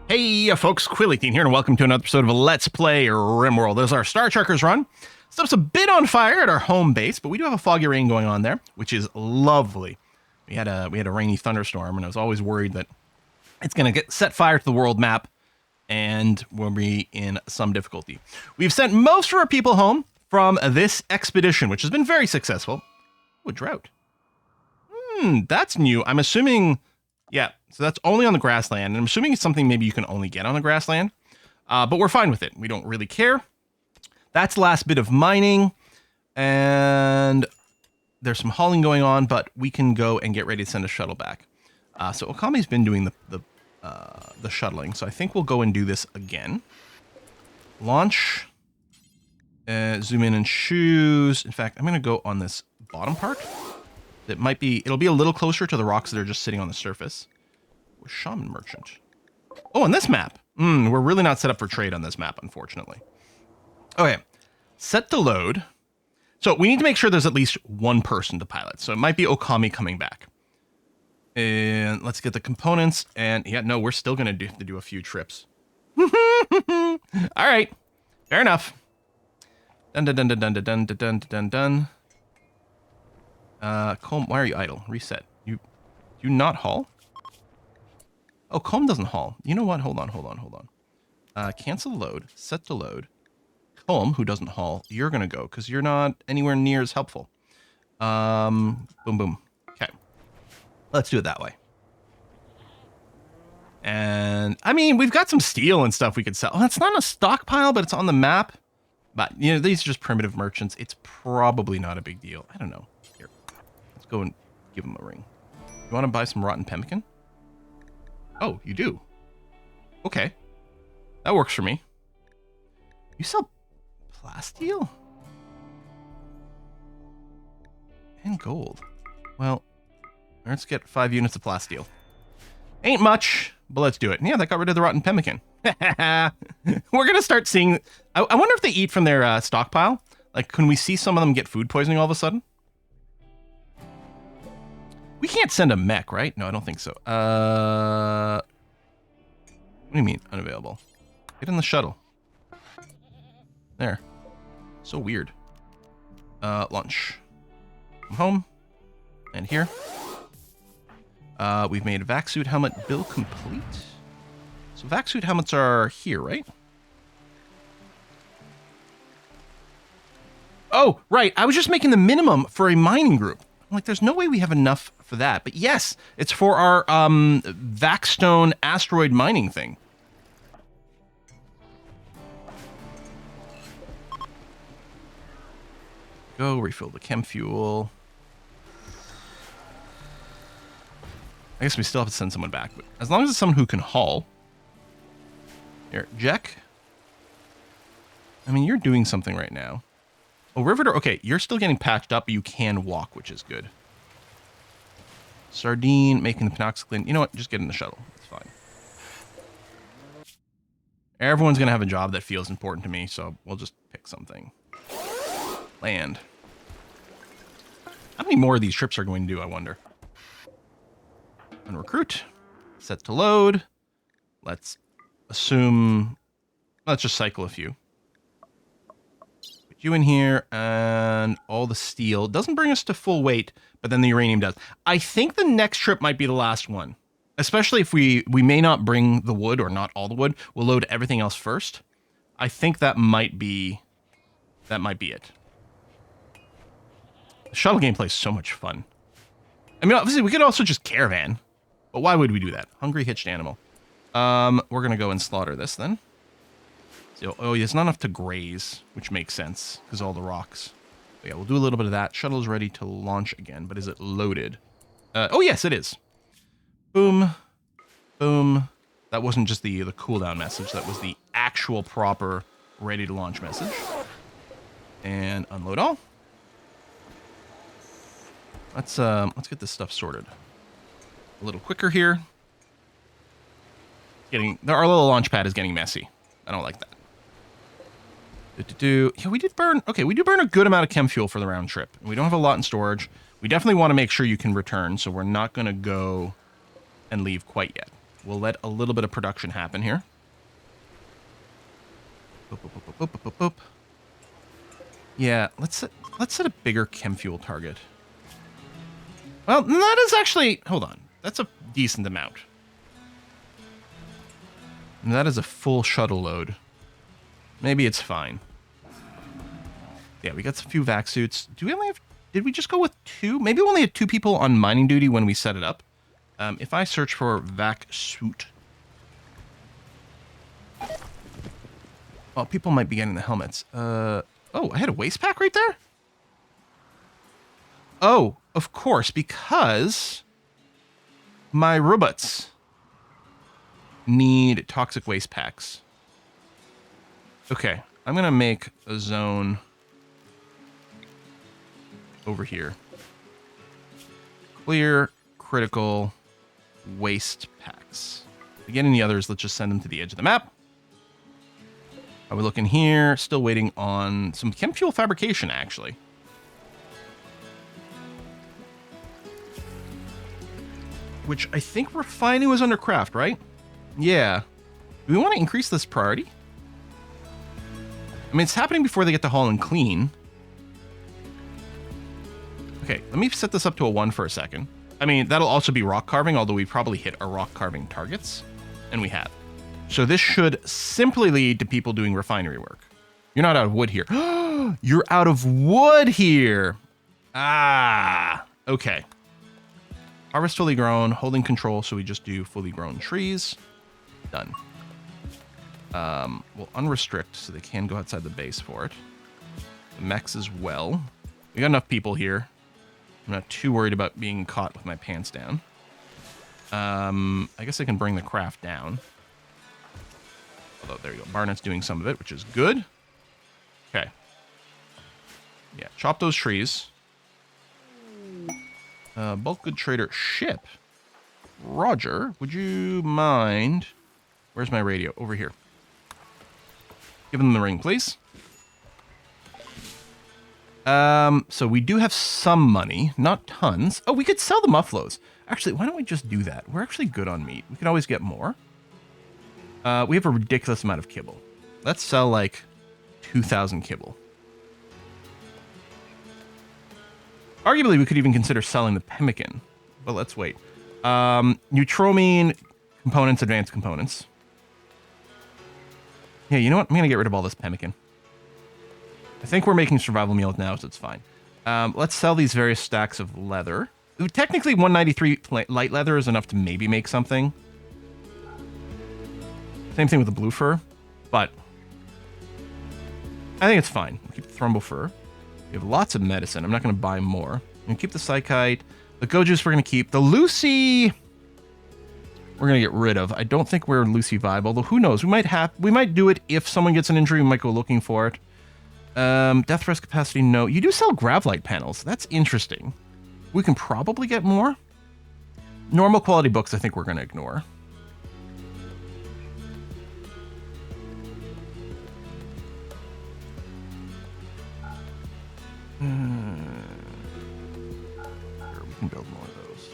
Hey folks, Quilly18 here, and welcome to another episode of Let's Play RimWorld. This is our Star Trekkers run. Stuff's a bit on fire at our home base, but we do have a foggy rain going on there, which is lovely. We had a rainy thunderstorm, and I was always worried that it's going to set fire to the world map, and we'll be in some difficulty. We've sent most of our people home from this expedition, which has been very successful. Oh, a drought. That's new. I'm assuming... Yeah, so that's only on the grassland, and I'm assuming it's something maybe you can only get on the grassland, but we're fine with it. We don't really care. That's the last bit of mining, and there's some hauling going on, but we can go and get ready to send a shuttle back. So Okami's been doing the shuttling, so I think we'll go and do this again. Launch, zoom in and choose. In fact, I'm going to go on this bottom part. It'll be a little closer to the rocks that are just sitting on the surface. Shaman Merchant. Oh, on this map. We're really not set up for trade on this map, unfortunately. Okay. Set to load. So we need to make sure there's at least one person to pilot. So it might be Okami coming back. And let's get the components. And yeah, no, we're still going to have to do a few trips. All right. Fair enough. Dun dun dun dun dun dun dun dun dun dun. Comb, why are you idle? Reset. You not haul? Oh, Comb doesn't haul. You know what? Hold on. Cancel load. Set to load. Comb, who doesn't haul, you're gonna go because you're not anywhere near as helpful. Boom, boom. Okay. Let's do it that way. And I mean, we've got some steel and stuff we could sell. It's not a stockpile, but it's on the map. But you know, these are just primitive merchants. It's probably not a big deal. I don't know. Here. Go and give him a ring. You want to buy some rotten pemmican? Oh, you do? Okay. That works for me. You sell plasteel? And gold. Well, let's get 5 units of plasteel. Ain't much, but let's do it. Yeah, that got rid of the rotten pemmican. We're going to start seeing... I wonder if they eat from their stockpile. Like, can we see some of them get food poisoning all of a sudden? We can't send a mech, right? No, I don't think so. What do you mean, unavailable? Get in the shuttle. There. So weird. Launch. Come home. And here. We've made a vac suit helmet build complete. So vac suit helmets are here, right? Oh, right. I was just making the minimum for a mining group. I'm like, there's no way we have enough for that. But yes, it's for our Vaxstone asteroid mining thing. Go refill the chem fuel. I guess we still have to send someone back, but as long as it's someone who can haul. Here, Jack. I mean, you're doing something right now. Oh, Riveter, okay, you're still getting patched up, but you can walk, which is good. Sardine, making the penoxycline. You know what? Just get in the shuttle. It's fine. Everyone's going to have a job that feels important to me, so we'll just pick something. Land. How many more of these trips are going to do, I wonder? Unrecruit. Set to load. Let's assume... Let's just cycle a few. You in here, and all the steel doesn't bring us to full weight, but then the uranium does. I think the next trip might be the last one, especially if we may not bring the wood or not all the wood. We'll load everything else first. I think that might be it. The shuttle gameplay is so much fun. I mean, obviously we could also just caravan, but why would we do that? Hungry hitched animal. We're gonna go and slaughter this then. So, oh, it's not enough to graze, which makes sense, because all the rocks. But yeah, we'll do a little bit of that. Shuttle's ready to launch again, but is it loaded? Oh, yes, it is. Boom. Boom. That wasn't just the cooldown message. That was the actual proper ready to launch message. And unload all. Let's get this stuff sorted. A little quicker here. Our little launch pad is getting messy. I don't like that. Yeah, we did burn... Okay, we do burn a good amount of chem fuel for the round trip. We don't have a lot in storage. We definitely want to make sure you can return, so we're not going to go and leave quite yet. we'll let a little bit of production happen here. Boop, boop, boop, boop, boop, boop, boop. Yeah, let's set a bigger chem fuel target. Well, that is actually, hold on. That's a decent amount. And that is a full shuttle load. Maybe it's fine. Yeah, we got a few vac suits. Do we only have, did we just go with 2? Maybe we only had 2 people on mining duty when we set it up. If I search for vac suit. Well, people might be getting the helmets. Oh, I had a waste pack right there? Oh, of course, because my robots need toxic waste packs. Okay, I'm going to make a zone over here. Clear, critical, waste packs. Again, any others, let's just send them to the edge of the map. Are we looking here? Still waiting on some chem fuel fabrication, actually. Which I think refining was under craft, right? Yeah. Do we want to increase this priority? I mean, it's happening before they get to haul and clean. Okay, let me set this up to a 1 for a second. I mean, that'll also be rock carving, although we probably hit our rock carving targets. And we have. So this should simply lead to people doing refinery work. You're not out of wood here. You're out of wood here. Ah, okay. Harvest fully grown, holding control, so we just do fully grown trees. Done. We'll unrestrict so they can go outside the base for it. The mechs as well. We got enough people here. I'm not too worried about being caught with my pants down. I guess I can bring the craft down. Although, there you go. Barnett's doing some of it, which is good. Okay. Yeah, chop those trees. Bulk good trader ship. Roger, would you mind... Where's my radio? Over here. Give them the ring, please. So we do have some money, not tons. Oh, we could sell the mufflos. Actually, why don't we just do that? We're actually good on meat. We can always get more. We have a ridiculous amount of kibble. Let's sell like 2,000 kibble. Arguably, we could even consider selling the pemmican, but let's wait. Neutromine components, advanced components. Yeah, you know what? I'm going to get rid of all this pemmican. I think we're making survival meals now, so it's fine. Let's sell these various stacks of leather. Technically, 193 light leather is enough to maybe make something. Same thing with the blue fur, but I think it's fine. We'll keep the thrombo fur. We have lots of medicine. I'm not going to buy more. I'm going to keep the psychite. The Gojus we're going to keep. The Lucy we're going to get rid of. I don't think we're Lucy vibe, although who knows? We might do it if someone gets an injury. We might go looking for it. Death rest capacity, no. You do sell Gravlite panels. That's interesting. We can probably get more. Normal quality books, I think we're going to ignore. Sure, we can build more of those.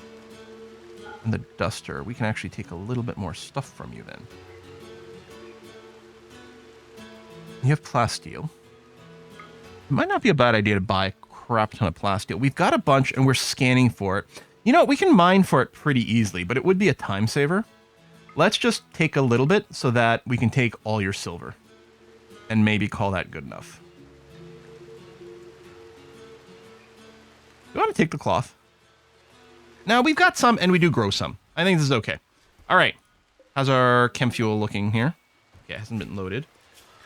And the duster, we can actually take a little bit more stuff from you then. You have plasteel. It might not be a bad idea to buy a crap ton of plasteel. We've got a bunch and we're scanning for it. You know, we can mine for it pretty easily, but it would be a time saver. Let's just take a little bit so that we can take all your silver. And maybe call that good enough. You want to take the cloth? Now, we've got some, and we do grow some. I think this is okay. All right. How's our chem fuel looking here? Okay, it hasn't been loaded.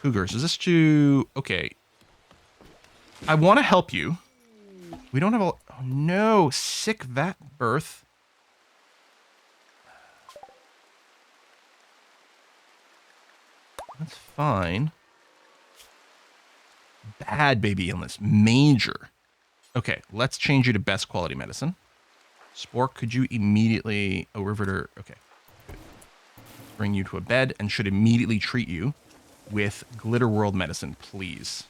Cougars, is this too... Okay. I want to help you. We don't have a... Oh, no. Sick vat birth. That's fine. Bad baby illness. Major. Okay, let's change you to best quality medicine. Spork, could you immediately... Oh, Riveter. Okay. Good. Bring you to a bed and should immediately treat you with Glitter World medicine, please.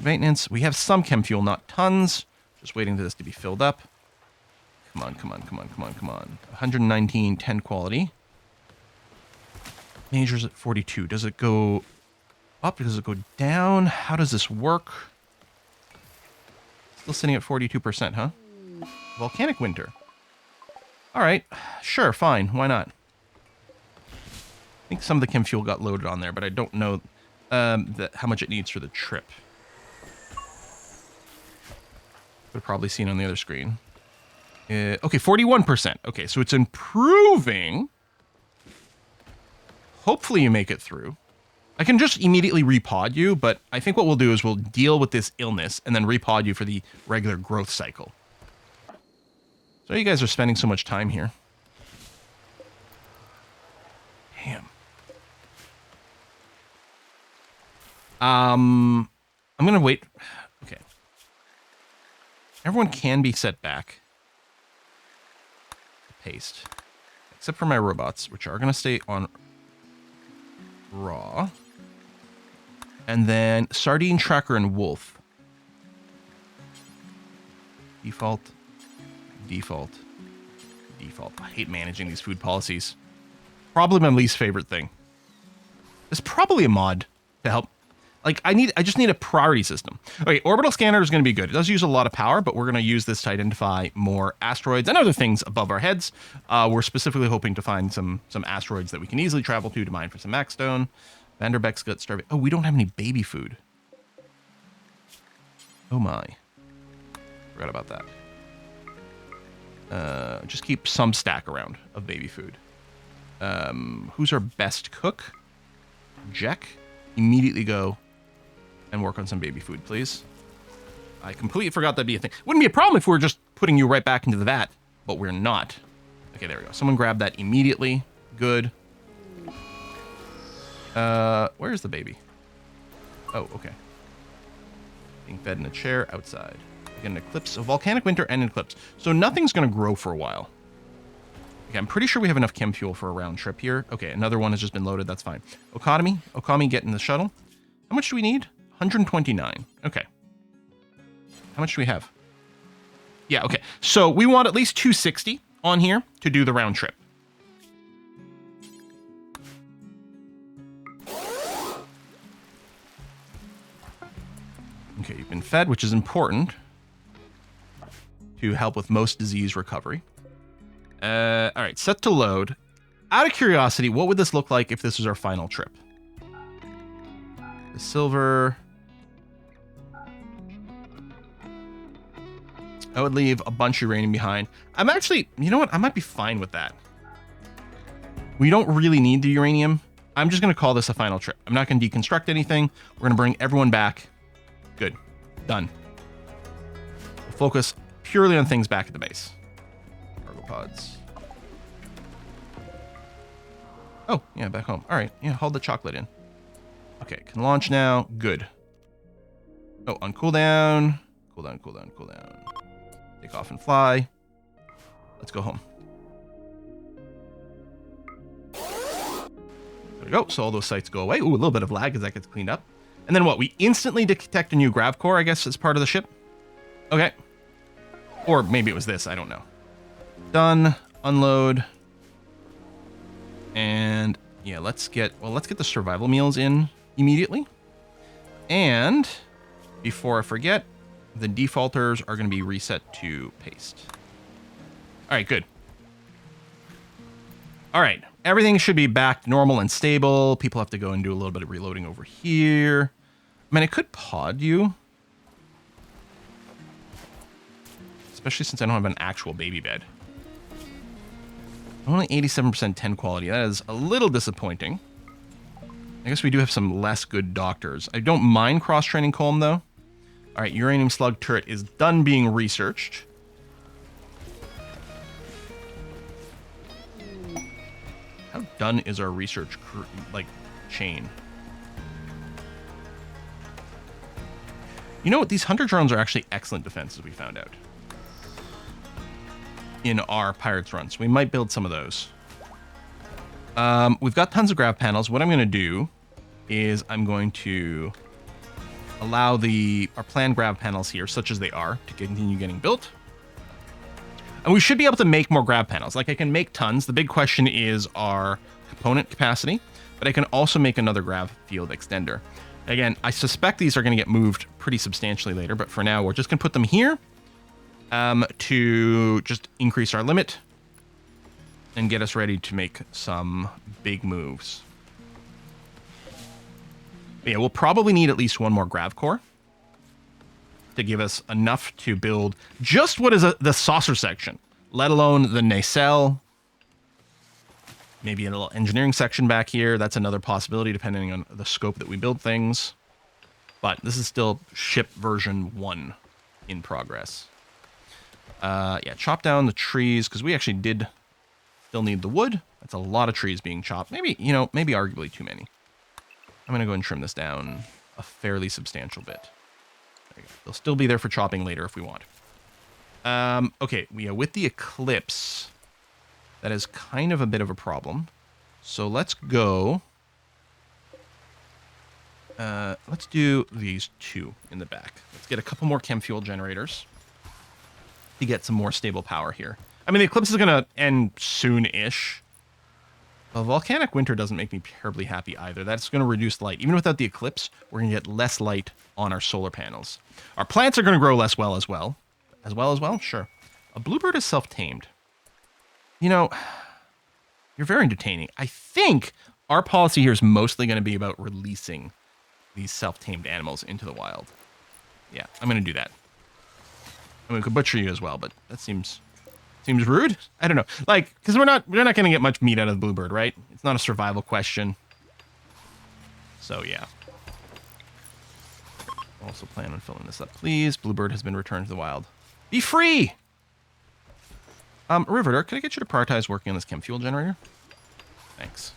Maintenance. We have some chem fuel, not tons. Just waiting for this to be filled up. Come on, come on, come on, come on, come on. 119, 10 quality. Majors at 42. Does it go up? Does it go down? How does this work? Still sitting at 42%, huh? Volcanic winter. All right. Sure, fine. Why not? I think some of the chem fuel got loaded on there, but I don't know how much it needs for the trip. Could have probably seen on the other screen. Okay, 41%. Okay, so it's improving. Hopefully you make it through. I can just immediately repod you, but I think what we'll do is we'll deal with this illness and then repod you for the regular growth cycle. So you guys are spending so much time here. Damn. I'm gonna wait. Okay. Everyone can be set back. Paste. Except for my robots, which are gonna stay on raw. And then Sardine, Tracker, and Wolf. Default. Default. Default. I hate managing these food policies. Probably my least favorite thing. There's probably a mod to help. Like, I just need a priority system. Okay, orbital scanner is going to be good. It does use a lot of power, but we're going to use this to identify more asteroids and other things above our heads. We're specifically hoping to find some asteroids that we can easily travel to mine for some Max Stone. Vanderbeck's got starving. Oh, we don't have any baby food. Oh my. Forgot about that. Just keep some stack around of baby food. Who's our best cook? Jack. Immediately go and work on some baby food, please. I completely forgot that'd be a thing. Wouldn't be a problem if we were just putting you right back into the vat, but we're not. Okay, there we go. Someone grab that immediately. Good. Where's the baby? Oh, okay. Being fed in a chair outside. Again, an eclipse, a volcanic winter and an eclipse. So nothing's going to grow for a while. Okay, I'm pretty sure we have enough chem fuel for a round trip here. Okay, another one has just been loaded. That's fine. Okami, get in the shuttle. How much do we need? 129. Okay. How much do we have? Yeah, okay. So we want at least 260 on here to do the round trip. Okay, you've been fed, which is important to help with most disease recovery. All right, set to load. Out of curiosity, what would this look like if this was our final trip? The silver. I would leave a bunch of uranium behind. I'm actually, you know what? I might be fine with that. We don't really need the uranium. I'm just going to call this a final trip. I'm not going to deconstruct anything. We're going to bring everyone back. Good. Done. We'll focus purely on things back at the base. Cargo pods. Oh, yeah, back home. All right. Yeah, hold the chocolate in. Okay, can launch now. Good. Oh, on cooldown. Cooldown, cooldown, cooldown. Take off and fly. Let's go home. There we go. So all those sites go away. Ooh, a little bit of lag as that gets cleaned up. And then what? We instantly detect a new grav core, I guess, as part of the ship. Okay. Or maybe it was this. I don't know. Done. Unload. And yeah, let's get the survival meals in immediately. And before I forget, the defaulters are going to be reset to paste. All right, good. All right, everything should be back to normal and stable. People have to go and do a little bit of reloading over here. I mean, I could pod you. Especially since I don't have an actual baby bed. Only 87% 10 quality. That is a little disappointing. I guess we do have some less good doctors. I don't mind cross-training Colm, though. All right, uranium slug turret is done being researched. How done is our research, chain? You know what? These hunter drones are actually excellent defenses, we found out. In our Pirates run, so we might build some of those. We've got tons of grav panels. What I'm going to do is I'm going to allow our planned grav panels here, such as they are, to continue getting built. And we should be able to make more grab panels. Like I can make tons. The big question is our component capacity, but I can also make another grab field extender. Again, I suspect these are going to get moved pretty substantially later, but for now, we're just going to put them here to just increase our limit and get us ready to make some big moves. But yeah, we'll probably need at least one more grav core to give us enough to build just what is the saucer section, let alone the nacelle. Maybe a little engineering section back here. That's another possibility depending on the scope that we build things. But this is still ship version 1 in progress. Yeah, chop down the trees because we actually did still need the wood. That's a lot of trees being chopped. Maybe, you know, maybe arguably too many. I'm going to go and trim this down a fairly substantial bit. There you go. They'll still be there for chopping later if we want. Okay, with the eclipse, that is kind of a bit of a problem. So let's go. Let's do these 2 in the back. Let's get a couple more chem fuel generators to get some more stable power here. I mean, the eclipse is going to end soon-ish. Well, volcanic winter doesn't make me terribly happy either. That's going to reduce light. Even without the eclipse, we're going to get less light on our solar panels. Our plants are going to grow less well as well. As well? Sure. A bluebird is self-tamed. You know, you're very entertaining. I think our policy here is mostly going to be about releasing these self-tamed animals into the wild. Yeah, I'm going to do that. I mean, we could butcher you as well, but that seems rude. I don't know. Like, because we're not going to get much meat out of the bluebird, right? It's not a survival question. So, yeah. Also plan on filling this up, please. Bluebird has been returned to the wild. Be free! Riveter, could I get you to prioritize working on this chem fuel generator? Thanks.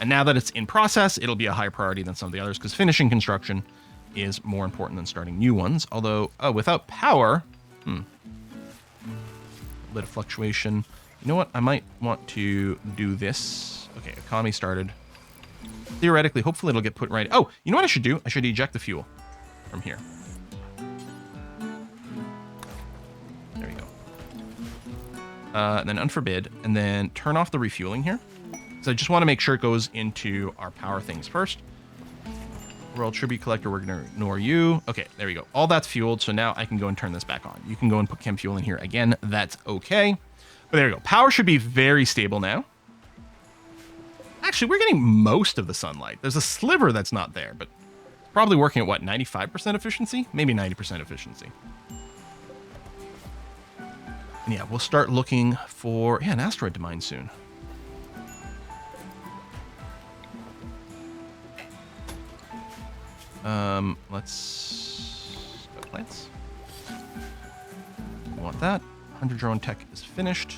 And now that it's in process, it'll be a higher priority than some of the others, because finishing construction is more important than starting new ones. Although, without power... A bit of fluctuation. You know what? I might want to do this. Okay, economy started. Theoretically, hopefully it'll get put right. Oh, you know what I should do? I should eject the fuel from here. There we go. Then unforbid, and then turn off the refueling here. So I just want to make sure it goes into our power things first. Royal Tribute Collector, we're going to ignore you. Okay, there we go. All that's fueled, so now I can go and turn this back on. You can go and put chem fuel in here again. That's okay. But there we go. Power should be very stable now. Actually, we're getting most of the sunlight. There's a sliver that's not there, but it's probably working at, what, 95% efficiency? Maybe 90% efficiency. And yeah, we'll start looking for, an asteroid to mine soon. Let's go plants. We want that. 100 drone tech is finished.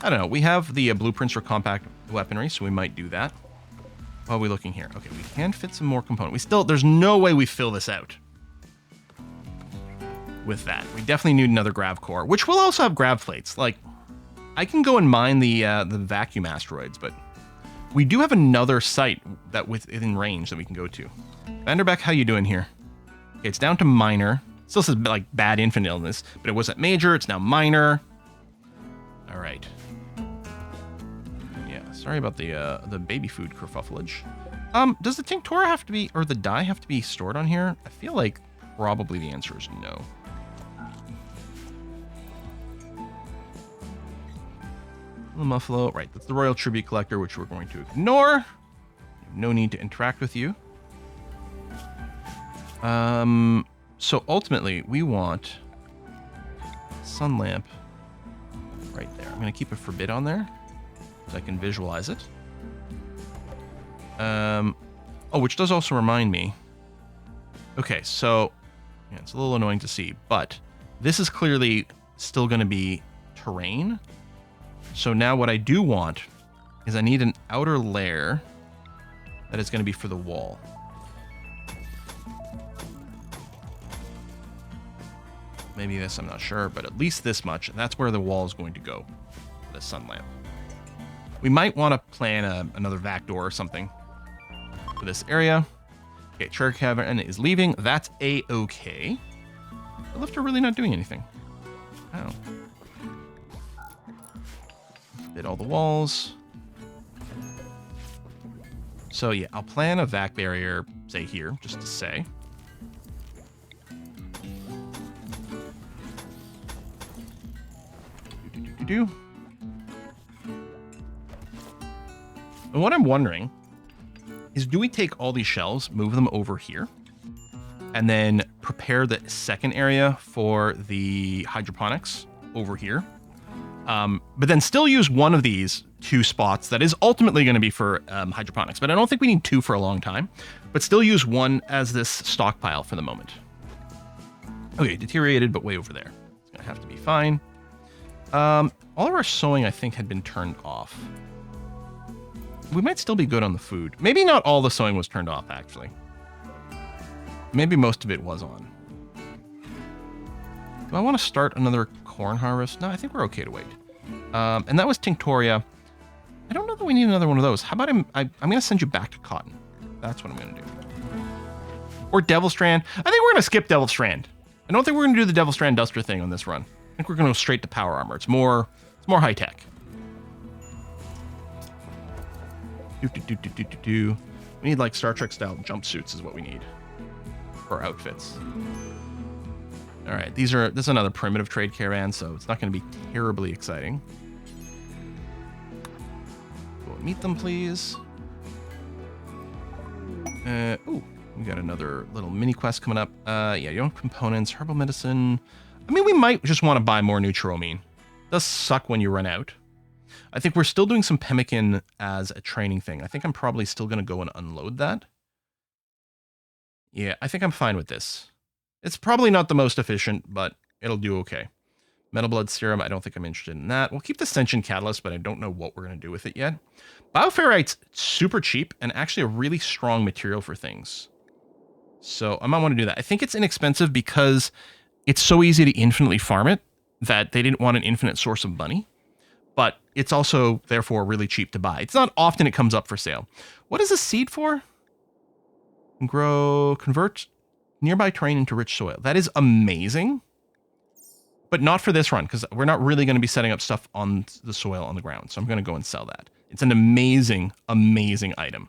I don't know. We have the blueprints for compact weaponry, so we might do that. What are we looking here? Okay, we can fit some more components. There's no way we fill this out with that. We definitely need another grav core, which will also have grav plates. Like, I can go and mine the vacuum asteroids, but we do have another site that within range that we can go to. Vanderbeck, how you doing here? Okay, it's down to minor. Still says like bad infant illness, but it was at major. It's now minor. All right. Yeah, sorry about the baby food kerfufflage. Does the tinctora have to be, or the dye have to be stored on here? I feel like probably the answer is no. Muffalo, right? That's the Royal Tribute Collector, which we're going to ignore. No need to interact with you. So ultimately, we want sun lamp right there. I'm going to keep a forbid on there so I can visualize it. Oh, which does also remind me. Okay, so yeah, it's a little annoying to see, but this is clearly still going to be terrain. So now what I do want is I need an outer layer that is going to be for the wall. Maybe this, I'm not sure, but at least this much. That's where the wall is going to go, the sun lamp. We might want to plan another vac door or something for this area. Okay, Cherry Cavern is leaving. That's A-okay. The lifter really not doing anything. Oh. Hit all the walls. So yeah, I'll plan a vac barrier, say here, just to say. Do. And what I'm wondering is, do we take all these shelves, move them over here, and then prepare the second area for the hydroponics over here? But then still use one of these 2 spots that is ultimately going to be for hydroponics. But I don't think we need 2 for a long time. But still use one as this stockpile for the moment. Okay, deteriorated, but way over there. It's going to have to be fine. All of our sewing, I think, had been turned off. We might still be good on the food. Maybe not all the sewing was turned off, actually. Maybe most of it was on. Do I want to start another corn harvest? No, I think we're okay to wait. And that was Tinctoria. I don't know that we need another one of those. How about I'm going to send you back to cotton. That's what I'm going to do. Or Devil Strand. I think we're going to skip Devil Strand. I don't think we're going to do the Devil Strand Duster thing on this run. I think we're going to go straight to power armor. It's more high tech. We need like Star Trek style jumpsuits is what we need for outfits. All right, this is another primitive trade caravan, so it's not going to be terribly exciting. Go meet them, please. Ooh, we got another little mini quest coming up. Yeah, you don't have components, herbal medicine. I mean, we might just want to buy more neutroamine. It does suck when you run out. I think we're still doing some pemmican as a training thing. I think I'm probably still going to go and unload that. Yeah, I think I'm fine with this. It's probably not the most efficient, but it'll do okay. Metal blood serum, I don't think I'm interested in that. We'll keep the Sentient Catalyst, but I don't know what we're going to do with it yet. Bioferrite's super cheap and actually a really strong material for things. So I might want to do that. I think it's inexpensive because it's so easy to infinitely farm it that they didn't want an infinite source of money. But it's also, therefore, really cheap to buy. It's not often it comes up for sale. What is a seed for? Convert nearby terrain into rich soil. That is amazing. But not for this run, because we're not really going to be setting up stuff on the soil on the ground. So I'm going to go and sell that. It's an amazing, amazing item.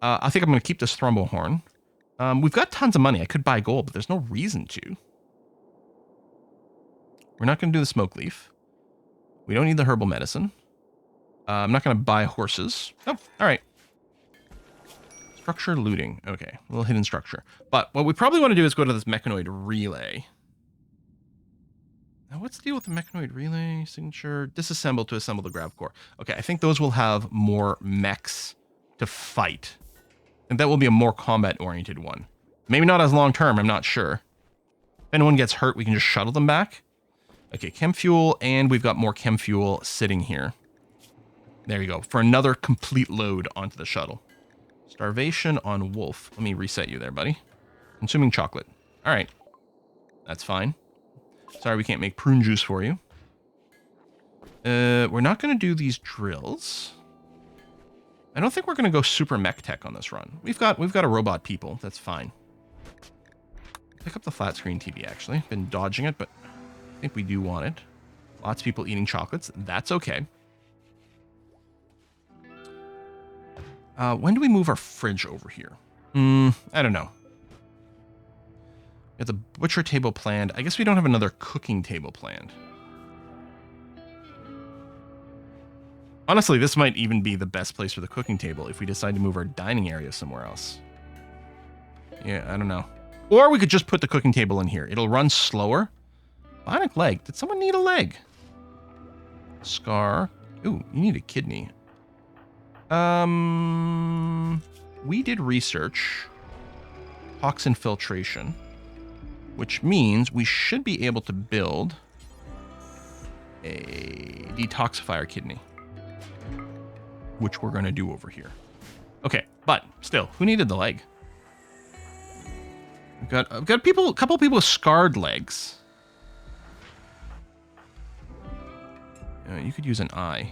I think I'm going to keep this Thrumbo Horn. We've got tons of money. I could buy gold, but there's no reason to. We're not going to do the smoke leaf. We don't need the herbal medicine. I'm not going to buy horses. Oh, all right. Structure looting. Okay, a little hidden structure. But what we probably want to do is go to this mechanoid relay. Now, what's the deal with the mechanoid relay signature? Disassemble to assemble the grav core. Okay, I think those will have more mechs to fight. And that will be a more combat-oriented one. Maybe not as long-term, I'm not sure. If anyone gets hurt, we can just shuttle them back. Okay, chem fuel, and we've got more chem fuel sitting here. There you go, for another complete load onto the shuttle. Starvation on wolf. Let me reset you there, buddy. Consuming chocolate. All right, that's fine. Sorry we can't make prune juice for you. We're not going to do these drills. I don't think we're going to go super mech tech on this run. We've got a robot people. That's fine. Pick up the flat screen TV, actually. Been dodging it, but I think we do want it. Lots of people eating chocolates. That's okay. When do we move our fridge over here? I don't know. We have the butcher table planned. I guess we don't have another cooking table planned. Honestly, this might even be the best place for the cooking table if we decide to move our dining area somewhere else. Yeah, I don't know. Or we could just put the cooking table in here. It'll run slower. Bionic leg. Did someone need a leg? Scar. Ooh, you need a kidney. We did research toxin filtration, which means we should be able to build a detoxifier kidney, which we're going to do over here. Okay, but still, who needed the leg? I've got people, a couple people with scarred legs. You could use an eye.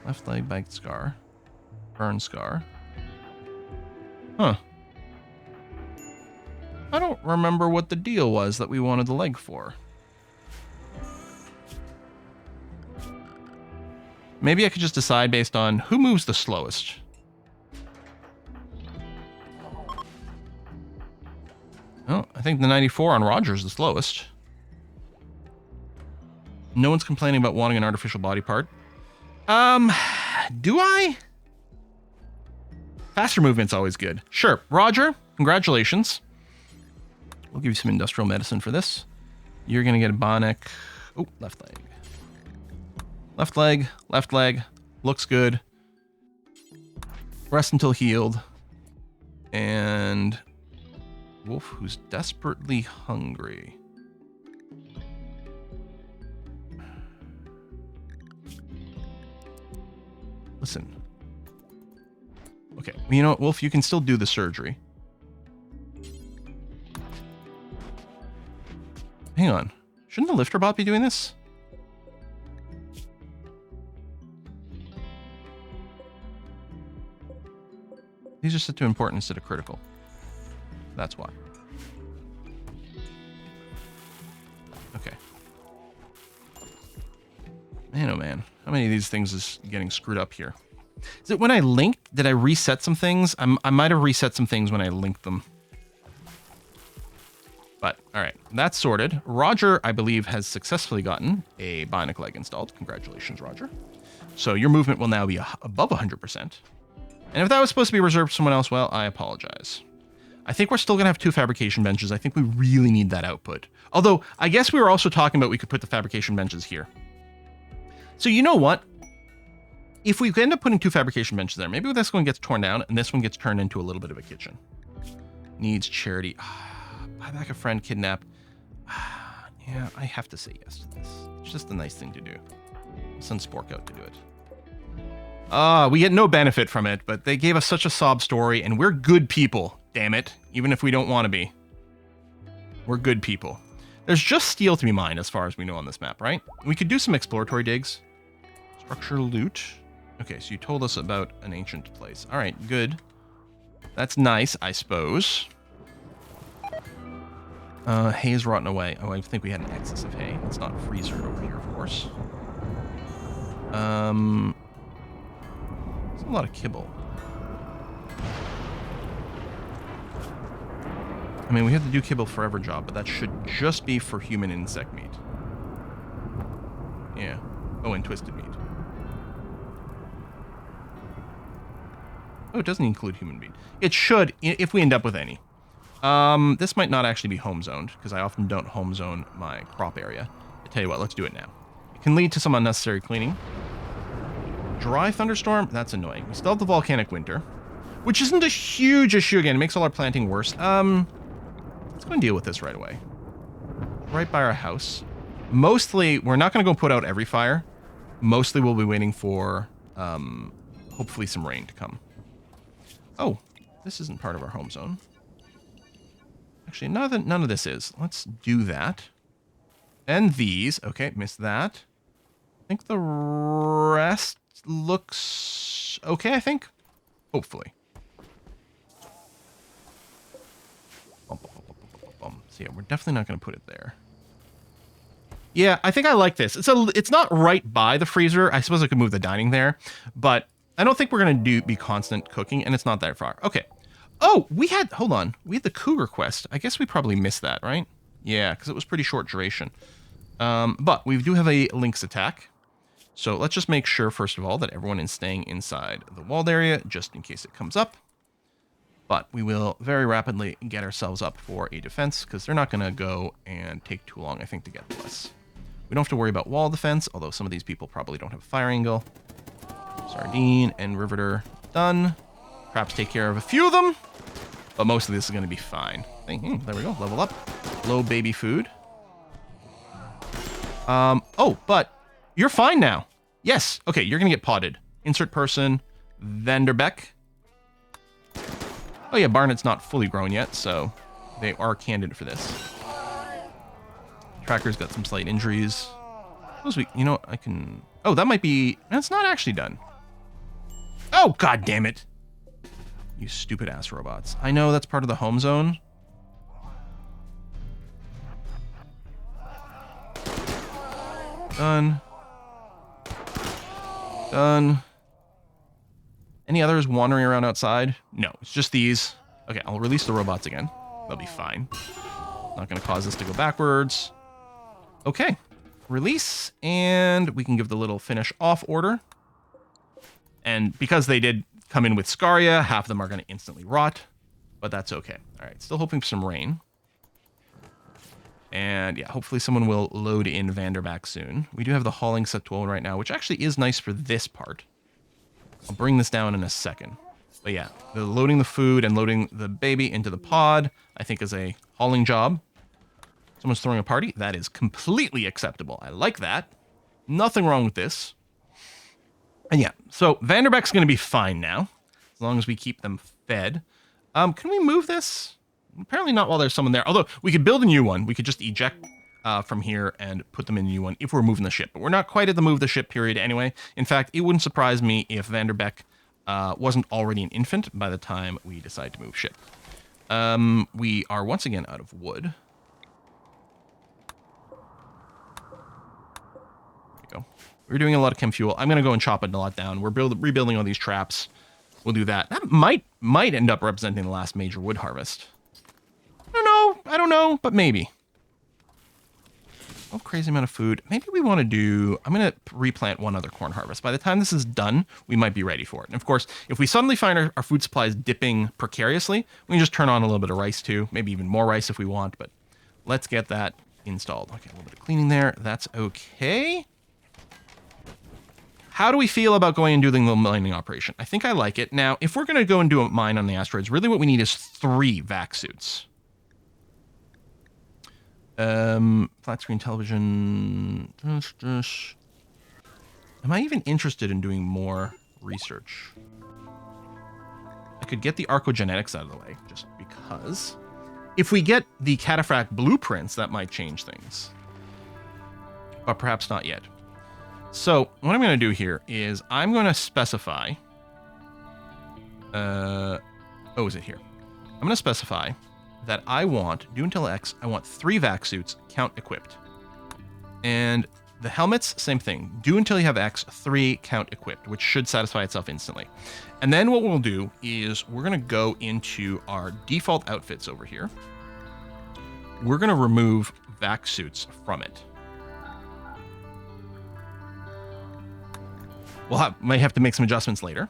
Left leg, bite scar. Burn scar. Huh. I don't remember what the deal was that we wanted the leg for. Maybe I could just decide based on who moves the slowest. Oh, I think the 94 on Roger is the slowest. No one's complaining about wanting an artificial body part. Do I? Faster movement's always good. Sure, Roger, congratulations. We'll give you some industrial medicine for this. You're gonna get a bionic. Oh, left leg. Left leg, left leg. Looks good. Rest until healed. And Wolf, who's desperately hungry. Listen. Okay, well, you know what, Wolf, you can still do the surgery. Hang on. Shouldn't the lifter bot be doing this? These are set to important instead of critical. That's why. Okay. Man, oh man. How many of these things is getting screwed up here? Is it when I linked? Did I reset some things? I might have reset some things when I linked them. But, all right. That's sorted. Roger, I believe, has successfully gotten a bionic leg installed. Congratulations, Roger. So your movement will now be above 100%. And if that was supposed to be reserved for someone else, well, I apologize. I think we're still going to have 2 fabrication benches. I think we really need that output. Although, I guess we were also talking about we could put the fabrication benches here. So you know what? If we end up putting 2 fabrication benches there, maybe this one gets torn down and this one gets turned into a little bit of a kitchen. Needs charity. Buy back a friend, kidnap. Yeah, I have to say yes to this. It's just a nice thing to do. I'll send Spork out to do it. We get no benefit from it, but they gave us such a sob story, and we're good people, damn it. Even if we don't want to be. We're good people. There's just steel to be mined as far as we know on this map, right? We could do some exploratory digs. Structure loot. Okay, so you told us about an ancient place. All right, good. That's nice, I suppose. Hay is rotten away. Oh, I think we had an excess of hay. It's not freezer over here, of course. There's a lot of kibble. I mean, we have to do kibble forever job, but that should just be for human insect meat. Yeah. Oh, and twisted meat. Oh, it doesn't include human meat. It should, if we end up with any. This might not actually be home zoned, because I often don't home zone my crop area. I tell you what, let's do it now. It can lead to some unnecessary cleaning. Dry thunderstorm? That's annoying. We still have the volcanic winter, which isn't a huge issue again. It makes all our planting worse. Let's go and deal with this right away. Right by our house. Mostly, we're not going to go put out every fire. Mostly we'll be waiting for, hopefully some rain to come. Oh, this isn't part of our home zone. Actually, none of this is. Let's do that. And these. Okay, missed that. I think the rest looks okay, I think. Hopefully. So yeah, we're definitely not going to put it there. Yeah, I think I like this. It's not right by the freezer. I suppose I could move the dining there, but I don't think we're going to be constant cooking, and it's not that far. Okay. Oh, hold on. We had the cougar quest. I guess we probably missed that, right? Yeah, because it was pretty short duration. But we do have a lynx attack. So let's just make sure, first of all, that everyone is staying inside the walled area, just in case it comes up. But we will very rapidly get ourselves up for a defense, because they're not going to go and take too long, I think, to get to us. We don't have to worry about wall defense, although some of these people probably don't have a fire angle. Sardine and Riveter done. Perhaps take care of a few of them, but most of this is going to be fine. There we go, level up. Low baby food. Oh, but you're fine now. Yes, okay, you're going to get potted. Insert person, Vanderbeck. Oh yeah, Barnett's not fully grown yet, so they are candidate for this. Tracker's got some slight injuries. Suppose you know, I can... Oh, that might be... That's not actually done. Oh, god damn it. You stupid ass robots. I know that's part of the home zone. Done. Done. Any others wandering around outside? No, it's just these. Okay, I'll release the robots again. They'll be fine. Not going to cause this to go backwards. Okay. Release, and we can give the little finish off order. And because they did come in with Scaria, half of them are going to instantly rot. But that's okay. All right, still hoping for some rain. And yeah, hopefully someone will load in Vanderback soon. We do have the hauling set 12 right now, which actually is nice for this part. I'll bring this down in a second. But yeah, the loading the food and loading the baby into the pod, I think is a hauling job. Someone's throwing a party. That is completely acceptable. I like that. Nothing wrong with this. And yeah, so Vanderbeck's going to be fine now, as long as we keep them fed. Can we move this? Apparently not while there's someone there. Although, we could build a new one. We could just eject from here and put them in a new one if we're moving the ship. But we're not quite at the move the ship period anyway. In fact, it wouldn't surprise me if Vanderbeck wasn't already an infant by the time we decide to move ship. We are once again out of wood. We're doing a lot of chem fuel. I'm going to go and chop it a lot down. We're rebuilding all these traps. We'll do that. That might end up representing the last major wood harvest. I don't know, but maybe. Oh, crazy amount of food. Maybe we want to do... I'm going to replant one other corn harvest. By the time this is done, we might be ready for it. And of course, if we suddenly find our food supplies dipping precariously, we can just turn on a little bit of rice too. Maybe even more rice if we want, but let's get that installed. Okay, a little bit of cleaning there. That's okay. How do we feel about going and doing the mining operation? I think I like it. Now, if we're going to go and do a mine on the asteroids, really what we need is 3 vac suits. Flat screen television. Am I even interested in doing more research? I could get the archogenetics out of the way, just because. If we get the cataphract blueprints, that might change things. But perhaps not yet. So, what I'm going to do here is I'm going to specify... is it here? I'm going to specify that I want, do until X, I want 3 vac suits, count equipped. And the helmets, same thing. Do until you have X, 3, count equipped, which should satisfy itself instantly. And then what we'll do is we're going to go into our default outfits over here. We're going to remove vac suits from it. Might have to make some adjustments later.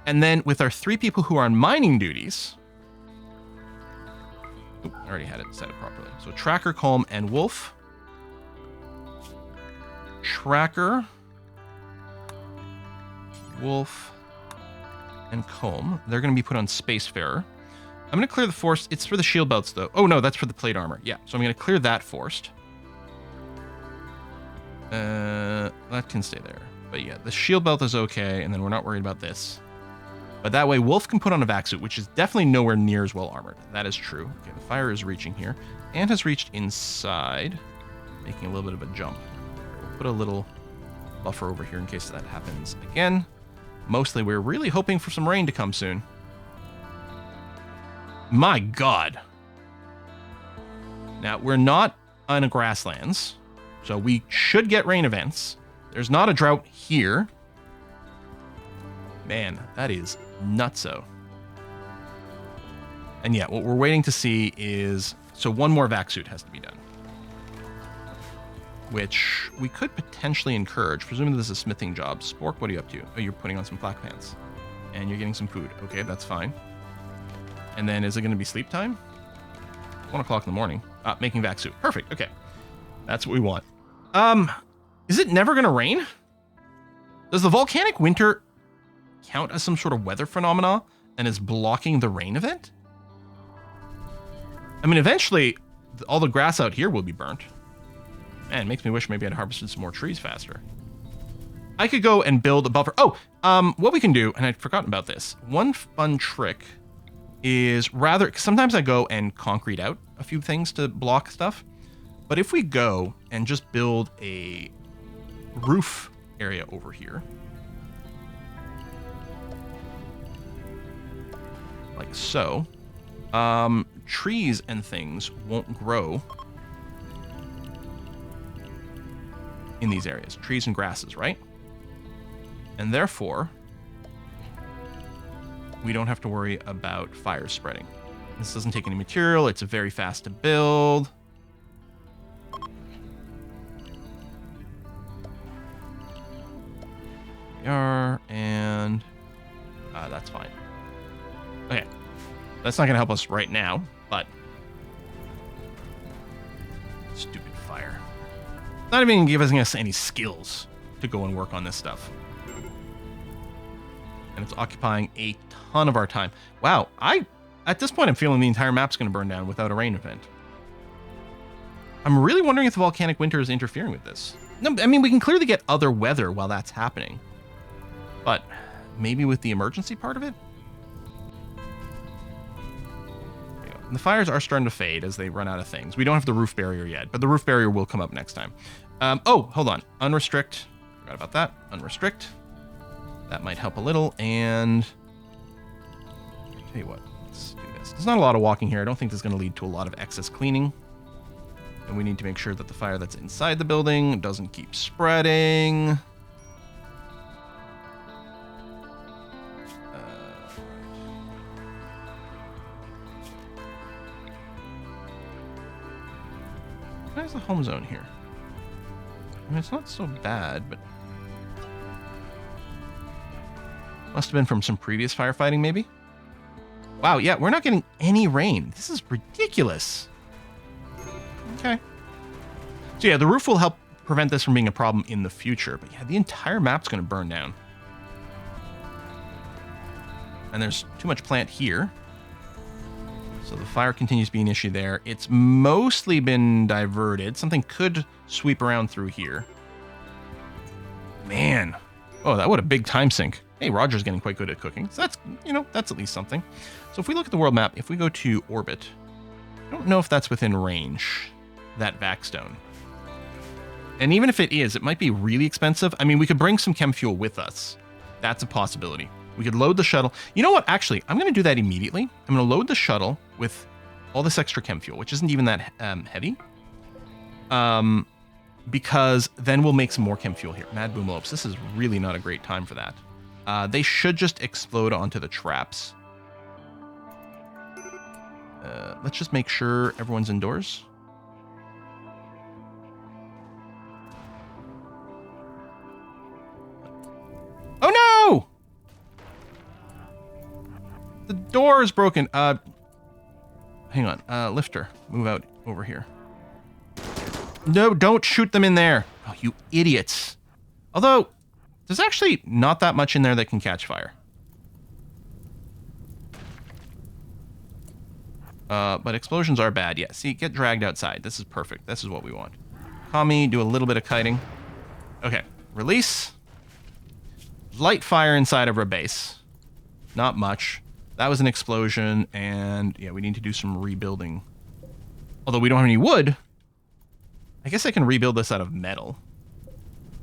And then with our 3 people who are on mining duties... Oop, I already had it set up properly. So Tracker, Calm, and Wolf. Tracker, Wolf, and Calm. They're going to be put on Spacefarer. I'm going to clear the force. It's for the shield belts, though. Oh, no, that's for the plate armor. Yeah, so I'm going to clear that forced. That can stay there. But yeah, the shield belt is okay, and then we're not worried about this. But that way, Wolf can put on a vac suit, which is definitely nowhere near as well armored. That is true. Okay, the fire is reaching here, and has reached inside, making a little bit of a jump. We'll put a little buffer over here in case that happens again. Mostly, we're really hoping for some rain to come soon. My God. Now, we're not on a grasslands, so we should get rain events. There's not a drought here. Man, that is nutso. And yeah, what we're waiting to see is... So one more vac suit has to be done. Which we could potentially encourage. Presumably this is a smithing job. Spork, what are you up to? Oh, you're putting on some flak pants. And you're getting some food. Okay, that's fine. And then is it going to be sleep time? 1 o'clock in the morning. Making vac suit. Perfect, okay. That's what we want. Is it never going to rain? Does the volcanic winter count as some sort of weather phenomena and is blocking the rain event? I mean, eventually, all the grass out here will be burnt. Man, it makes me wish maybe I'd harvested some more trees faster. I could go and build a buffer. Oh, what we can do, and I'd forgotten about this. One fun trick is rather... Sometimes I go and concrete out a few things to block stuff. But if we go and just build a roof area over here, like so, trees and things won't grow in these areas, trees and grasses, right? And therefore, we don't have to worry about fires spreading. This doesn't take any material. It's very fast to build. We are, and that's fine. Okay, that's not going to help us right now, but stupid fire. Not even giving us any skills to go and work on this stuff. And it's occupying a ton of our time. Wow, at this point, I'm feeling the entire map's going to burn down without a rain event. I'm really wondering if the volcanic winter is interfering with this. No, I mean, we can clearly get other weather while that's happening. But maybe with the emergency part of it? And the fires are starting to fade as they run out of things. We don't have the roof barrier yet, but the roof barrier will come up next time. Oh, hold on. Unrestrict. Forgot about that. Unrestrict. That might help a little. And I'll tell you what, let's do this. There's not a lot of walking here. I don't think this is going to lead to a lot of excess cleaning. And we need to make sure that the fire that's inside the building doesn't keep spreading. Where's the home zone here? I mean, it's not so bad, but must have been from some previous firefighting, maybe? Wow, yeah, we're not getting any rain. This is ridiculous. Okay. So yeah, the roof will help prevent this from being a problem in the future, but yeah, the entire map's going to burn down. And there's too much plant here. So the fire continues to be an issue there. It's mostly been diverted. Something could sweep around through here. Man. Oh, that would a big time sink. Hey, Roger's getting quite good at cooking. So that's, that's at least something. So if we look at the world map, if we go to orbit, I don't know if that's within range, that vac stone. And even if it is, it might be really expensive. I mean, we could bring some chem fuel with us. That's a possibility. We could load the shuttle. You know what? Actually, I'm going to do that immediately. I'm going to load the shuttle with all this extra chem fuel, which isn't even that heavy. Because then we'll make some more chem fuel here. Mad Boomlopes. This is really not a great time for that. They should just explode onto the traps. Let's just make sure everyone's indoors. Oh no! The door is broken. Hang on. Lifter, move out over here. No, don't shoot them in there. Oh, you idiots. Although, there's actually not that much in there that can catch fire. But explosions are bad. Yeah, see, get dragged outside. This is perfect. This is what we want. Kami, do a little bit of kiting. Okay, release. Light fire inside of our base. Not much. That was an explosion, and yeah, we need to do some rebuilding. Although we don't have any wood, I guess I can rebuild this out of metal.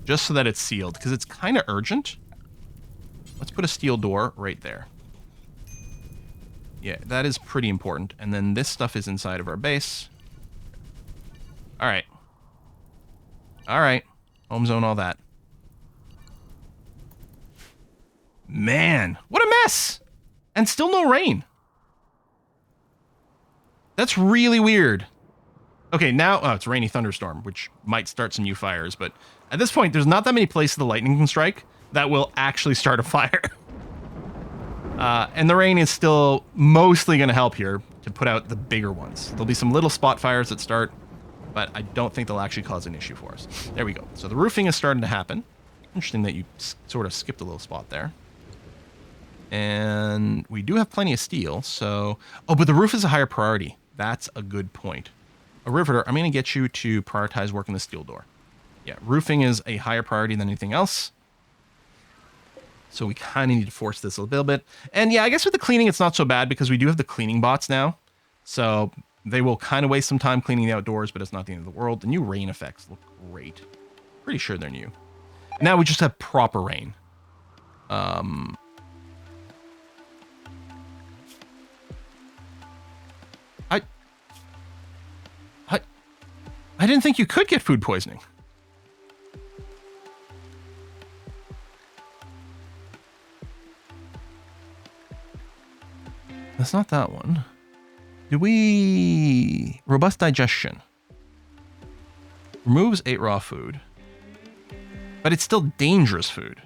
Just so that it's sealed, because it's kind of urgent. Let's put a steel door right there. Yeah, that is pretty important. And then this stuff is inside of our base. Alright. Alright. Home zone, all that. Man, what a mess! And still no rain. That's really weird. Okay, now, oh, it's a rainy thunderstorm, which might start some new fires, but at this point, there's not that many places the lightning can strike that will actually start a fire. And the rain is still mostly going to help here to put out the bigger ones. There'll be some little spot fires that start, but I don't think they'll actually cause an issue for us. There we go. So the roofing is starting to happen. Interesting that you sort of skipped a little spot there. And we do have plenty of steel, so... Oh, but the roof is a higher priority. That's a good point. A riveter, I'm going to get you to prioritize working the steel door. Yeah, roofing is a higher priority than anything else. So we kind of need to force this a little bit. And yeah, I guess with the cleaning, it's not so bad because we do have the cleaning bots now. So they will kind of waste some time cleaning the outdoors, but it's not the end of the world. The new rain effects look great. Pretty sure they're new. Now we just have proper rain. I didn't think you could get food poisoning. That's not that one. Do we... Robust digestion. Removes 8 raw food. But it's still dangerous food.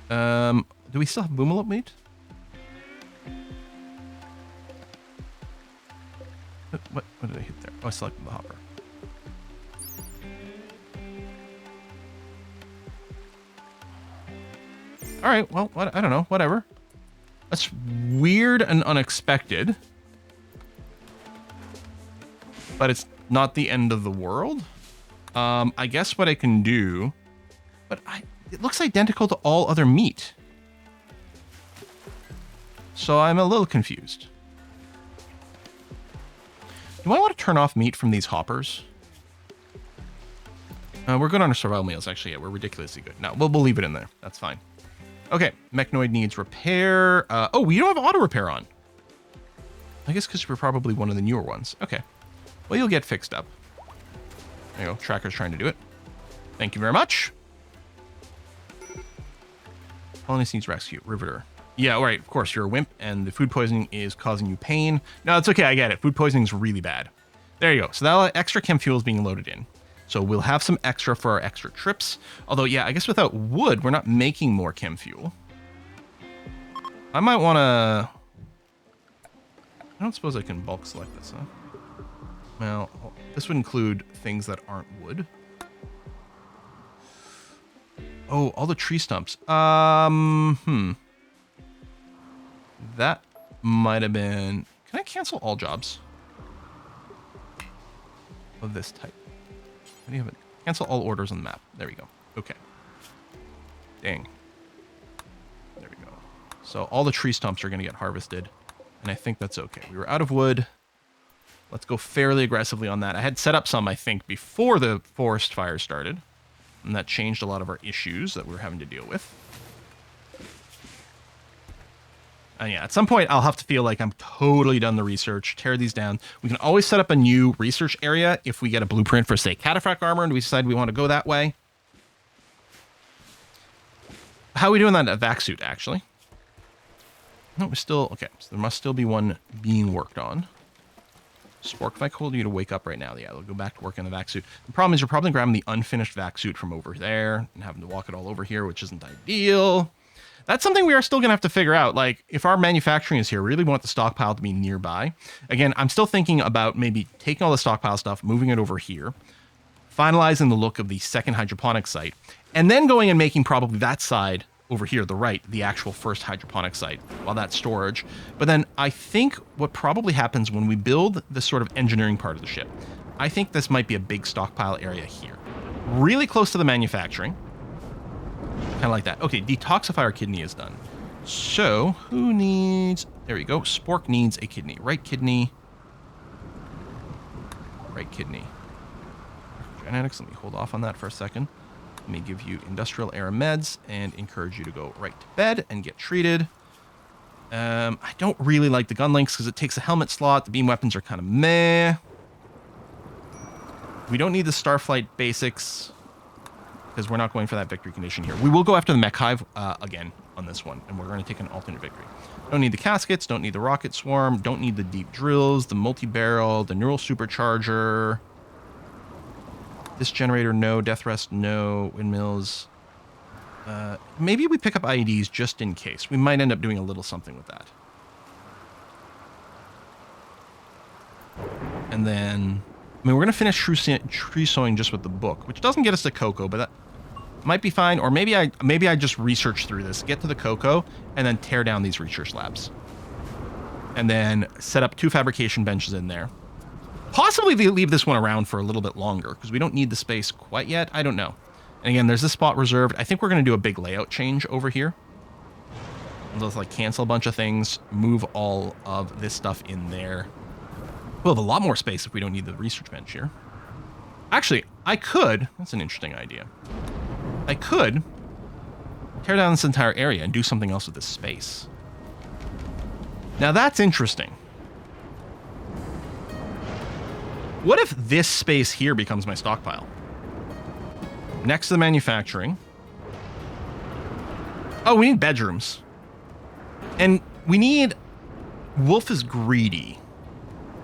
Do we still have boomalop meat? What did I hit there? Oh, I selected the hopper. All right, well, I don't know, whatever. That's weird and unexpected. But it's not the end of the world. I guess what I can do... But it looks identical to all other meat. So I'm a little confused. Do I want to turn off meat from these hoppers? We're good on our survival meals, actually. Yeah, we're ridiculously good. No, we'll leave it in there. That's fine. Okay, Mechnoid needs repair. Oh, we don't have auto repair on. I guess because we're probably one of the newer ones. Okay. Well, you'll get fixed up. There you go. Tracker's trying to do it. Thank you very much. Colonist needs rescue. Riveter. Yeah, all right. Of course, you're a wimp, and the food poisoning is causing you pain. No, it's okay. I get it. Food poisoning is really bad. There you go. So that extra chem fuel is being loaded in. So we'll have some extra for our extra trips. Although, yeah, I guess without wood, we're not making more chem fuel. I might want to... I don't suppose I can bulk select this, huh? Well, this would include things that aren't wood. Oh, all the tree stumps. That might have been... Can I cancel all jobs of this type? How do you have it? Cancel all orders on the map. There we go. Okay. Dang. There we go. So all the tree stumps are going to get harvested, and I think that's okay. We were out of wood. Let's go fairly aggressively on that. I had set up some, I think, before the forest fire started, and that changed a lot of our issues that we were having to deal with. And yeah, at some point, I'll have to feel like I'm totally done the research, tear these down. We can always set up a new research area if we get a blueprint for, say, cataphract armor, and we decide we want to go that way. How are we doing that at vac suit, actually? No, we're still... Okay, so there must still be one being worked on. Spork, if I told you to wake up right now, yeah, they'll go back to work on the vac suit. The problem is you're probably grabbing the unfinished vac suit from over there and having to walk it all over here, which isn't ideal. That's something we are still going to have to figure out. Like, if our manufacturing is here, we really want the stockpile to be nearby. Again, I'm still thinking about maybe taking all the stockpile stuff, moving it over here, finalizing the look of the second hydroponic site, and then going and making probably that side over here, the right, the actual first hydroponic site, while that's storage. But then I think what probably happens when we build this sort of engineering part of the ship, I think this might be a big stockpile area here. Really close to the manufacturing. Kind of like that. Okay, detoxify our kidney is done. So, who needs... There we go. Spork needs a kidney. Right kidney. Right kidney. Genetics, let me hold off on that for a second. Let me give you industrial air meds and encourage you to go right to bed and get treated. I don't really like the gun links because it takes a helmet slot. The beam weapons are kind of meh. We don't need the Starflight basics because we're not going for that victory condition here. We will go after the mech hive again on this one, and we're going to take an alternate victory. Don't need the caskets, don't need the rocket swarm, don't need the deep drills, the multi-barrel, the neural supercharger. This generator, no. Death rest, no. Windmills. Maybe we pick up IEDs just in case. We might end up doing a little something with that. And then... I mean, we're going to finish tree sowing just with the book, which doesn't get us to cocoa, but that might be fine. Or maybe I just research through this, get to the cocoa, and then tear down these research labs. And then set up 2 fabrication benches in there. Possibly leave this one around for a little bit longer, because we don't need the space quite yet. I don't know. And again, there's this spot reserved. I think we're going to do a big layout change over here. Let's like cancel a bunch of things, move all of this stuff in there. We'll have a lot more space if we don't need the research bench here. Actually, I could... That's an interesting idea. I could tear down this entire area and do something else with this space. Now that's interesting. What if this space here becomes my stockpile? Next to the manufacturing. Oh, we need bedrooms. And We need... Wolf is greedy.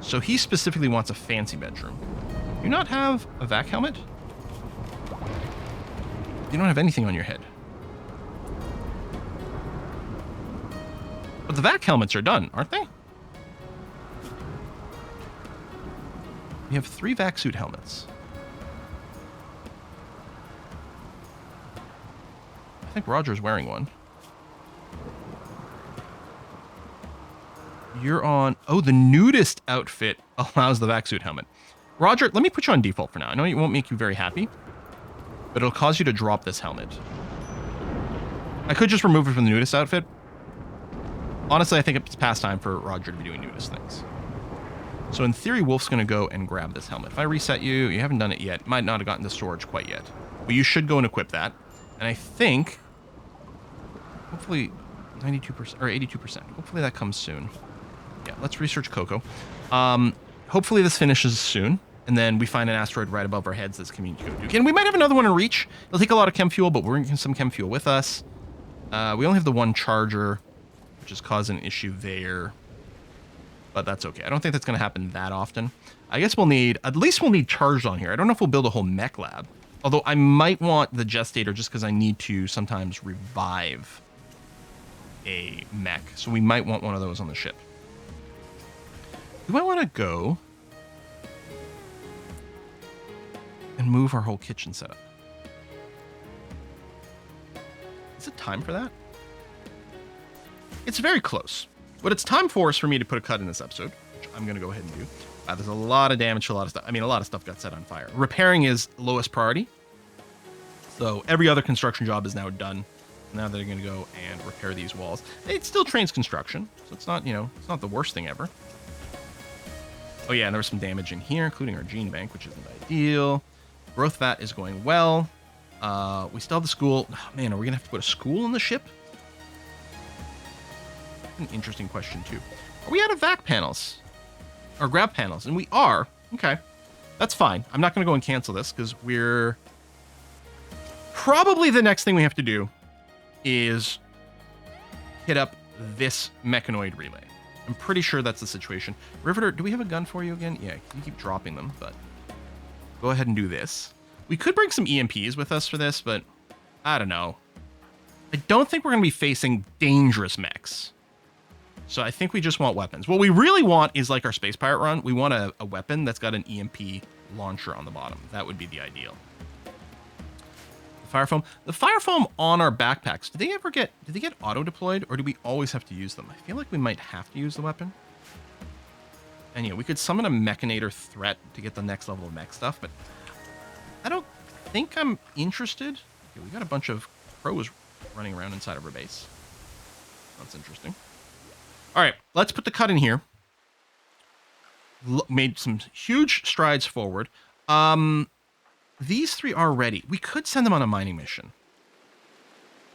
So he specifically wants a fancy bedroom. Do you not have a vac helmet? You don't have anything on your head. But the vac helmets are done, aren't they? We have 3 vac suit helmets. I think Roger's wearing one. You're on... Oh, the nudist outfit allows the vac suit helmet. Roger, let me put you on default for now. I know it won't make you very happy, but it'll cause you to drop this helmet. I could just remove it from the nudist outfit. Honestly, I think it's past time for Roger to be doing nudist things. So in theory, Wolf's going to go and grab this helmet. If I reset you, you haven't done it yet. Might not have gotten to storage quite yet. But you should go and equip that. And I think... Hopefully 92% or 82%. Hopefully that comes soon. Yeah, let's research Coco. Hopefully this finishes soon. And then we find an asteroid right above our heads that's community code Duke. And we might have another one in reach. It'll take a lot of chem fuel, but we're bringing some chem fuel with us. We only have the one charger, which is causing an issue there. But that's okay. I don't think that's going to happen that often. I guess we'll need... At least we'll need charged on here. I don't know if we'll build a whole mech lab. Although I might want the gestator just because I need to sometimes revive a mech. So we might want one of those on the ship. Do I want to go and move our whole kitchen setup? Is it time for that? It's very close. What it's time for is for me to put a cut in this episode, which I'm going to go ahead and do. There's a lot of damage to a lot of stuff. I mean, a lot of stuff got set on fire. Repairing is lowest priority. So every other construction job is now done. Now they're going to go and repair these walls. It still trains construction, so it's not, you know, it's not the worst thing ever. Oh yeah, and there was some damage in here, including our gene bank, which isn't ideal. Growth vat is going well. We still have the school. Oh, man, are we going to have to put a school on the ship? An interesting question, too. Are we out of vac panels? Or grab panels? And we are. Okay. That's fine. I'm not going to go and cancel this, because we're... Probably the next thing we have to do is hit up this mechanoid relay. I'm pretty sure that's the situation. Riveter, do we have a gun for you again? Yeah, you keep dropping them, but go ahead and do this. We could bring some EMPs with us for this, but I don't know. I don't think we're going to be facing dangerous mechs. So I think we just want weapons. What we really want is like our Space Pirate run. We want a weapon that's got an EMP launcher on the bottom. That would be the ideal. The fire foam. The fire foam on our backpacks. Did they get auto deployed, or do we always have to use them? I feel like we might have to use the weapon. And yeah, we could summon a mechanator threat to get the next level of mech stuff, but I don't think I'm interested. Okay, we got a bunch of crows running around inside of our base. That's interesting. All right, let's put the cut in here. Made some huge strides forward. These 3 are ready. We could send them on a mining mission.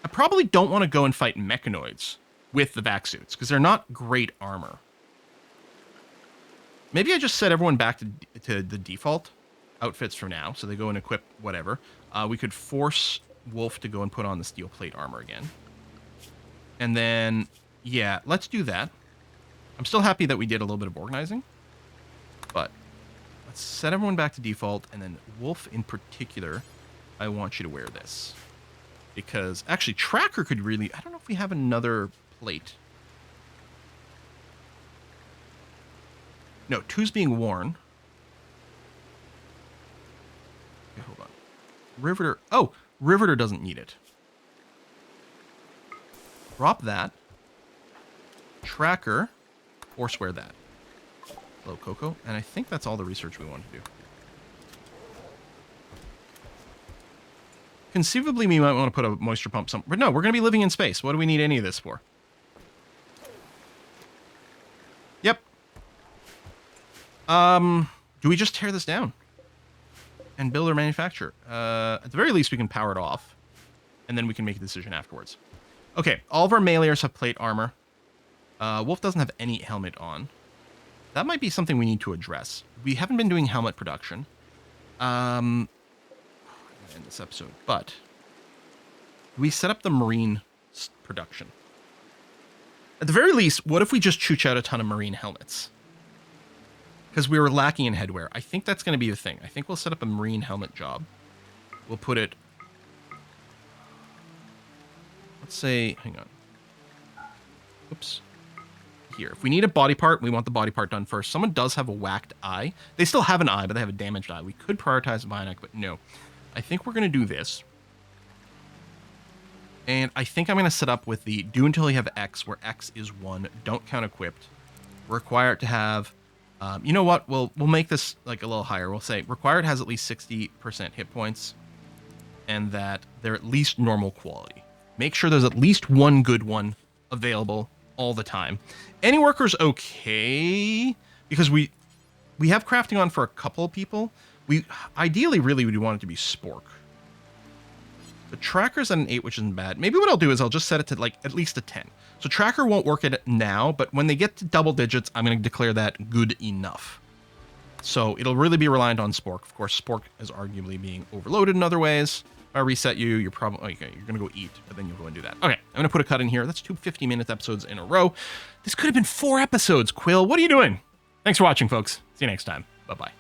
I probably don't want to go and fight mechanoids with the vac suits, because they're not great armor. Maybe I just set everyone back to the default outfits for now, so they go and equip whatever. We could force Wolf to go and put on the steel plate armor again. And then, yeah, let's do that. I'm still happy that we did a little bit of organizing, but let's set everyone back to default, and then Wolf in particular, I want you to wear this. Because, actually, Tracker could really... I don't know if we have another plate. No, 2's being worn. Okay, hold on. Riveter... Oh, Riveter doesn't need it. Drop that. Tracker. Force-wear that. Hello, Coco. And I think that's all the research we want to do. Conceivably, we might want to put a moisture pump somewhere. But no, we're going to be living in space. What do we need any of this for? Yep. Do we just tear this down? And build or manufacture? At the very least, we can power it off. And then we can make a decision afterwards. Okay, all of our meleers have plate armor. Wolf doesn't have any helmet on. That might be something we need to address. We haven't been doing helmet production. In this episode, but we set up the marine production. At the very least, what if we just chooch out a ton of marine helmets? Because we were lacking in headwear. I think that's going to be the thing. I think we'll set up a marine helmet job. We'll put it... Let's say... Hang on. Oops. Here. If we need a body part, we want the body part done first. Someone does have a whacked eye. They still have an eye, but they have a damaged eye. We could prioritize bionic, but no. I think we're going to do this. And I think I'm going to set up with the do until you have X, where X is 1. Don't count equipped. Require it to have... you know what? We'll make this like a little higher. We'll say required has at least 60% hit points, and that they're at least normal quality. Make sure there's at least one good one available all the time. Any worker's okay, because we have crafting on for a couple of people. We ideally really would want it to be spork. The tracker's at an 8, which isn't bad. Maybe what I'll do is I'll just set it to like at least a 10. So tracker won't work at it now, but when they get to double digits, I'm going to declare that good enough. So it'll really be reliant on spork. Of course, spork is arguably being overloaded in other ways. If I reset you, you're probably okay. You're going to go eat, but then you'll go and do that. Okay, I'm going to put a cut in here. That's 2 50-minute episodes in a row. This could have been 4 episodes, Quill. What are you doing? Thanks for watching, folks. See you next time. Bye-bye.